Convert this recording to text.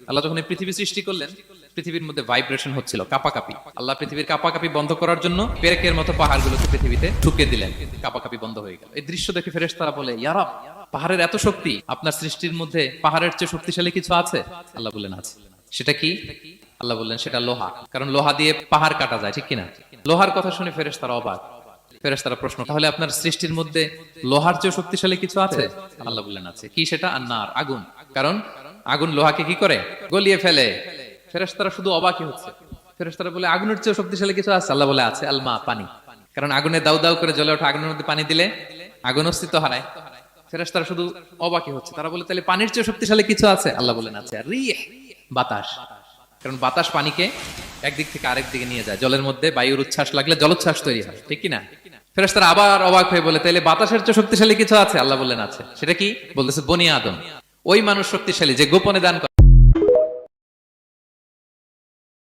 আল্লাহ যখন এই পৃথিবী সৃষ্টি করলেন, পৃথিবীর মধ্যে ভাইব্রেশন হচ্ছিল, কাঁপাকাঁপি। আল্লাহ পৃথিবীর কাঁপাকাঁপি বন্ধ করার জন্য পেরেকের মতো পাহাড়গুলোকে পৃথিবীতে ঠুকে দিলেন, কাঁপাকাঁপি বন্ধ হয়ে গেল। এই দৃশ্য দেখে ফেরেশতারা বলে, ইয়া রব, পাহাড়ের এত শক্তি, আপনার সৃষ্টির মধ্যে পাহাড়ের চেয়ে শক্তিশালী কিছু আছে? আল্লাহ বললেন আছে। সেটা কি? আল্লাহ বললেন সেটা লোহা, কারণ লোহা দিয়ে পাহাড় কাটা যায়, ঠিক কিনা? লোহার কথা শুনে ফেরেশতারা অবাক। ফেরেশতারা প্রশ্ন, তাহলে আপনার সৃষ্টির মধ্যে লোহার চেয়ে শক্তিশালী কিছু আছে? আল্লাহ বললেন আছে। কি সেটা? আন্নার, আগুন। কারণ আগুন লোহাকে কি করে? গলিয়ে ফেলে। ফেরেশতারা শুধু অবাকই হচ্ছে। ফেরেশতারা বলে, আগুনের চেয়ে শক্তিশালী কিছু আছে? আল্লাহ বলে আছে, আলমা, পানি। কারণ আগুনে দাউ দাউ করে জ্বলে ওঠা আগুনের মধ্যে পানি দিলে আগুন অস্তিত্ব হারায়। ফেরেশতারা শুধু অবাকই হচ্ছে। তারা বলে, তাহলে পানির চেয়ে শক্তিশালী কিছু আছে? আল্লাহ বলেন আছে, রিহ, বাতাস। কারণ বাতাস পানিকে একদিক থেকে আরেক দিকে নিয়ে যায়। জলের মধ্যে বায়ুর উচ্ছ্বাস লাগলে জলোচ্ছ্বাস তৈরি হয়, ঠিক কিনা? ফেরেশতারা আবার অবাক হয়ে বলে, তাইলে বাতাসের চেয়ে শক্তিশালী কিছু আছে? আল্লাহ বললেন আছে। সেটা কি? বলতেছে বনি আদম, ওই মানুষ শক্তিশালী যে গোপনে দান করে।